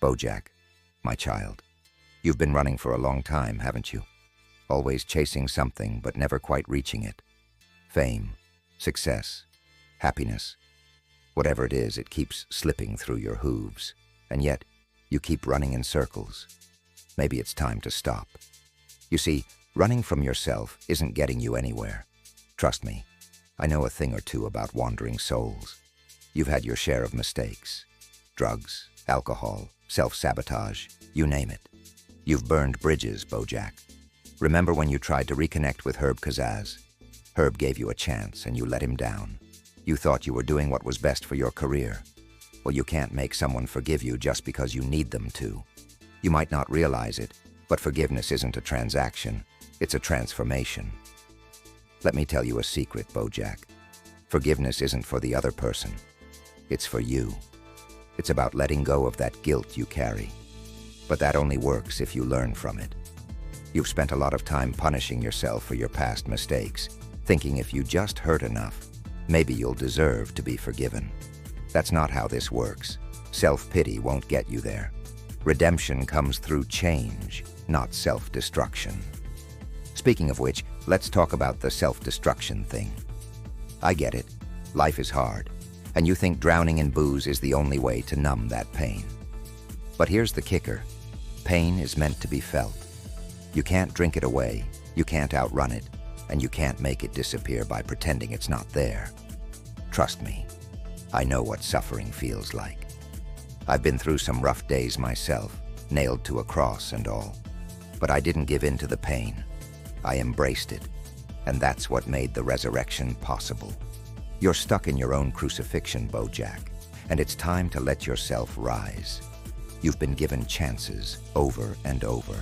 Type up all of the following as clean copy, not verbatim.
BoJack, my child, you've been running for a long time, haven't you? Always chasing something but never quite reaching it. Fame, success, happiness. Whatever it is, it keeps slipping through your hooves. And yet, you keep running in circles. Maybe it's time to stop. You see, running from yourself isn't getting you anywhere. Trust me, I know a thing or two about wandering souls. You've had your share of mistakes. Drugs, alcohol, self-sabotage, you name it. You've burned bridges, BoJack. Remember when you tried to reconnect with Herb Kazaz? Herb gave you a chance and you let him down. You thought you were doing what was best for your career. Well, you can't make someone forgive you just because you need them to. You might not realize it, but forgiveness isn't a transaction, it's a transformation. Let me tell you a secret, BoJack. Forgiveness isn't for the other person. It's for you. It's about letting go of that guilt you carry. But that only works if you learn from it. You've spent a lot of time punishing yourself for your past mistakes, thinking if you just hurt enough, maybe you'll deserve to be forgiven. That's not how this works. Self-pity won't get you there. Redemption comes through change, not self-destruction. Speaking of which, let's talk about the self-destruction thing. I get it. Life is hard, and you think drowning in booze is the only way to numb that pain. But here's the kicker. Pain is meant to be felt. You can't drink it away, you can't outrun it, and you can't make it disappear by pretending it's not there. Trust me, I know what suffering feels like. I've been through some rough days myself, nailed to a cross and all. But I didn't give in to the pain. I embraced it, and that's what made the resurrection possible. You're stuck in your own crucifixion, BoJack, and it's time to let yourself rise. You've been given chances over and over.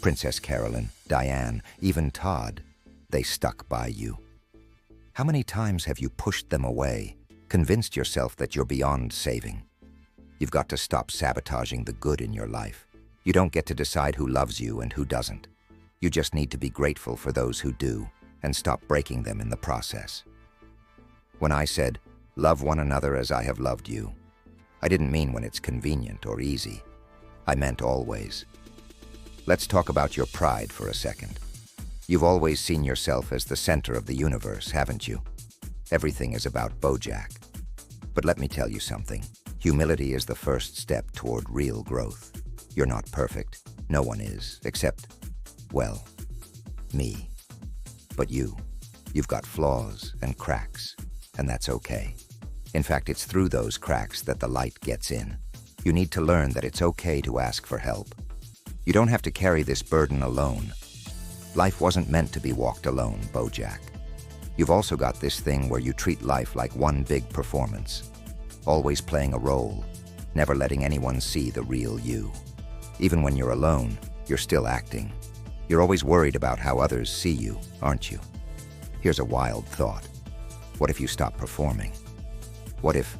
Princess Carolyn, Diane, even Todd, they stuck by you. How many times have you pushed them away, convinced yourself that you're beyond saving? You've got to stop sabotaging the good in your life. You don't get to decide who loves you and who doesn't. You just need to be grateful for those who do and stop breaking them in the process. When I said, love one another as I have loved you, I didn't mean when it's convenient or easy. I meant always. Let's talk about your pride for a second. You've always seen yourself as the center of the universe, haven't you? Everything is about BoJack. But let me tell you something. Humility is the first step toward real growth. You're not perfect. No one is, except, well, me. But you've got flaws and cracks, and that's okay. In fact, it's through those cracks that the light gets in. You need to learn that it's okay to ask for help. You don't have to carry this burden alone. Life wasn't meant to be walked alone, BoJack. You've also got this thing where you treat life like one big performance, always playing a role, never letting anyone see the real you. Even when you're alone, you're still acting. You're always worried about how others see you, aren't you? Here's a wild thought. What if you stop performing? What if,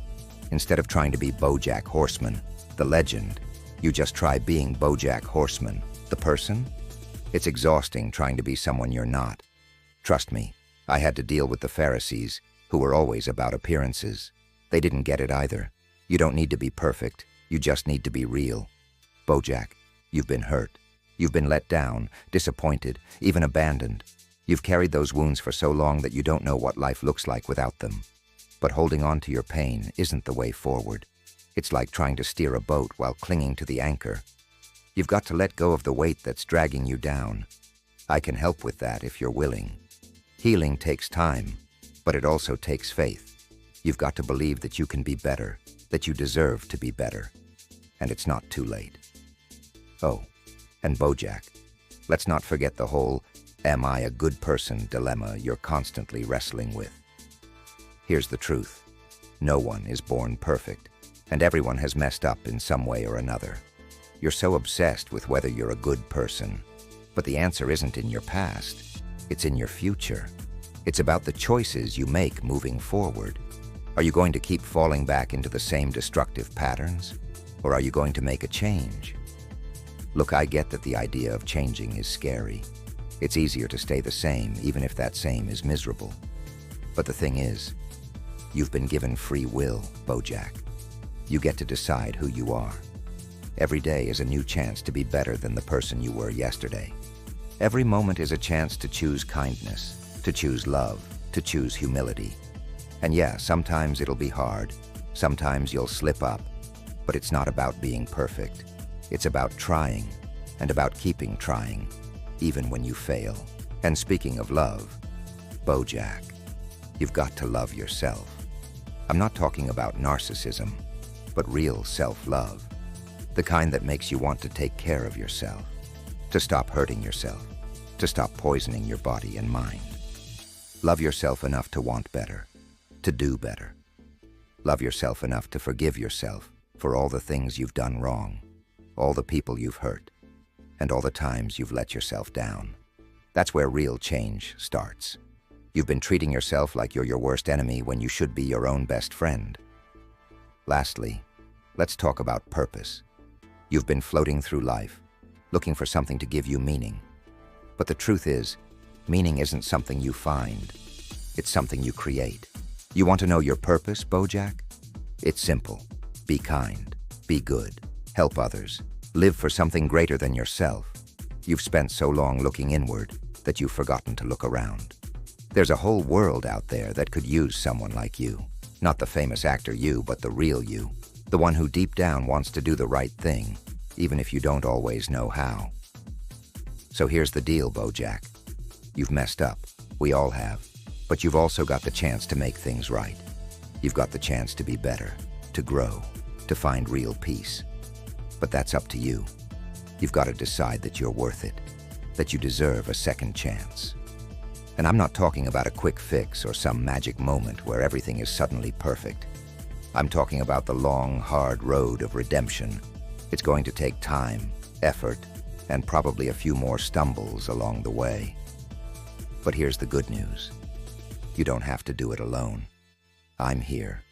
instead of trying to be BoJack Horseman, the legend, you just try being BoJack Horseman, the person? It's exhausting trying to be someone you're not. Trust me, I had to deal with the Pharisees, who were always about appearances. They didn't get it either. You don't need to be perfect, you just need to be real. BoJack, you've been hurt. You've been let down, disappointed, even abandoned. You've carried those wounds for so long that you don't know what life looks like without them. But holding on to your pain isn't the way forward. It's like trying to steer a boat while clinging to the anchor. You've got to let go of the weight that's dragging you down. I can help with that if you're willing. Healing takes time, but it also takes faith. You've got to believe that you can be better, that you deserve to be better. And it's not too late. Oh, and BoJack, let's not forget the whole "am I a good person" dilemma you're constantly wrestling with. Here's the truth. No one is born perfect, and everyone has messed up in some way or another. You're so obsessed with whether you're a good person, but the answer isn't in your past, it's in your future. It's about the choices you make moving forward. Are you going to keep falling back into the same destructive patterns, or are you going to make a change? Look, I get that the idea of changing is scary. It's easier to stay the same, even if that same is miserable. But the thing is, you've been given free will, BoJack. You get to decide who you are. Every day is a new chance to be better than the person you were yesterday. Every moment is a chance to choose kindness, to choose love, to choose humility. And yeah, sometimes it'll be hard. Sometimes you'll slip up. But it's not about being perfect. It's about trying, and about keeping trying, even when you fail. And speaking of love, BoJack, you've got to love yourself. I'm not talking about narcissism, but real self-love. The kind that makes you want to take care of yourself, to stop hurting yourself, to stop poisoning your body and mind. Love yourself enough to want better, to do better. Love yourself enough to forgive yourself for all the things you've done wrong, all the people you've hurt, and all the times you've let yourself down. That's where real change starts. You've been treating yourself like you're your worst enemy when you should be your own best friend. Lastly, let's talk about purpose. You've been floating through life, looking for something to give you meaning. But the truth is, meaning isn't something you find. It's something you create. You want to know your purpose, BoJack? It's simple. Be kind. Be good. Help others. Live for something greater than yourself. You've spent so long looking inward that you've forgotten to look around. There's a whole world out there that could use someone like you. Not the famous actor you, but the real you. The one who deep down wants to do the right thing, even if you don't always know how. So here's the deal, BoJack. You've messed up. We all have. But you've also got the chance to make things right. You've got the chance to be better, to grow, to find real peace. But that's up to you. You've got to decide that you're worth it, that you deserve a second chance. And I'm not talking about a quick fix or some magic moment where everything is suddenly perfect. I'm talking about the long, hard road of redemption. It's going to take time, effort, and probably a few more stumbles along the way. But here's the good news. You don't have to do it alone. I'm here,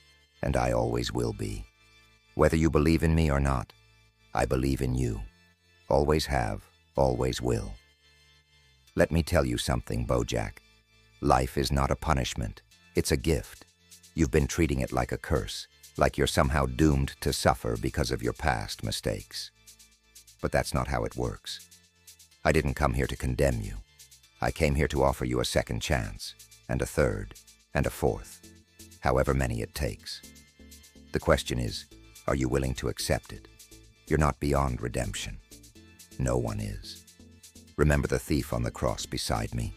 and I always will be. Whether you believe in me or not, I believe in you. Always have, always will. Let me tell you something, BoJack. Life is not a punishment. It's a gift. You've been treating it like a curse, like you're somehow doomed to suffer because of your past mistakes. But that's not how it works. I didn't come here to condemn you. I came here to offer you a second chance, and a third, and a fourth, however many it takes. The question is, are you willing to accept it? You're not beyond redemption. No one is. Remember the thief on the cross beside me?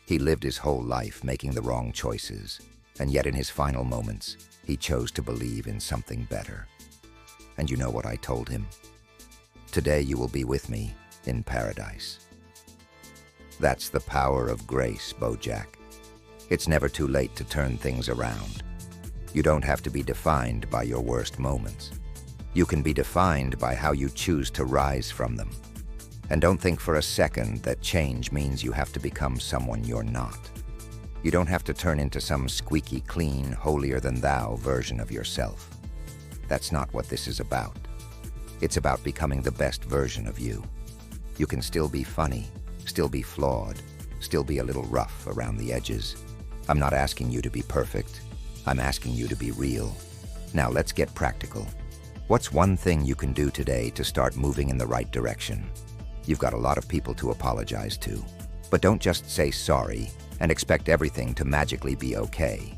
He lived his whole life making the wrong choices, and yet in his final moments, he chose to believe in something better. And you know what I told him? Today you will be with me in paradise. That's the power of grace, BoJack. It's never too late to turn things around. You don't have to be defined by your worst moments. You can be defined by how you choose to rise from them. And don't think for a second that change means you have to become someone you're not. You don't have to turn into some squeaky clean, holier-than-thou version of yourself. That's not what this is about. It's about becoming the best version of you. You can still be funny, still be flawed, still be a little rough around the edges. I'm not asking you to be perfect. I'm asking you to be real. Now let's get practical. What's one thing you can do today to start moving in the right direction? You've got a lot of people to apologize to. But don't just say sorry and expect everything to magically be okay.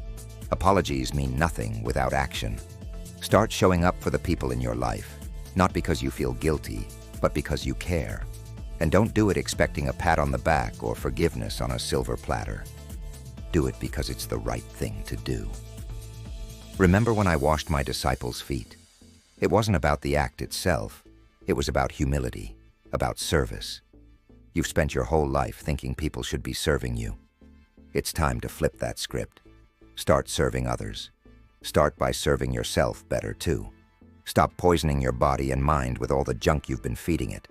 Apologies mean nothing without action. Start showing up for the people in your life, not because you feel guilty, but because you care. And don't do it expecting a pat on the back or forgiveness on a silver platter. Do it because it's the right thing to do. Remember when I washed my disciples' feet? It wasn't about the act itself. It was about humility, about service. You've spent your whole life thinking people should be serving you. It's time to flip that script. Start serving others. Start by serving yourself better too. Stop poisoning your body and mind with all the junk you've been feeding it.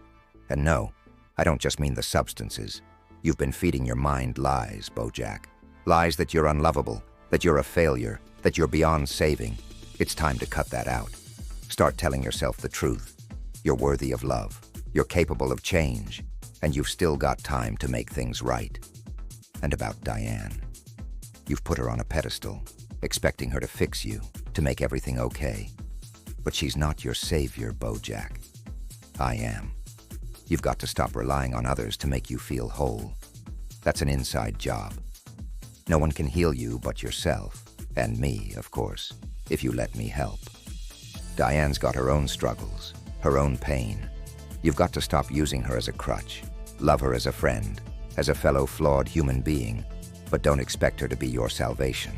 And no, I don't just mean the substances. You've been feeding your mind lies, BoJack. Lies that you're unlovable, that you're a failure, that you're beyond saving. It's time to cut that out. Start telling yourself the truth. You're worthy of love. You're capable of change. And you've still got time to make things right. And about Diane. You've put her on a pedestal, expecting her to fix you, to make everything okay. But she's not your savior, BoJack. I am. You've got to stop relying on others to make you feel whole. That's an inside job. No one can heal you but yourself, and me, of course, if you let me help. Diane's got her own struggles, her own pain. You've got to stop using her as a crutch. Love her as a friend, as a fellow flawed human being, but don't expect her to be your salvation.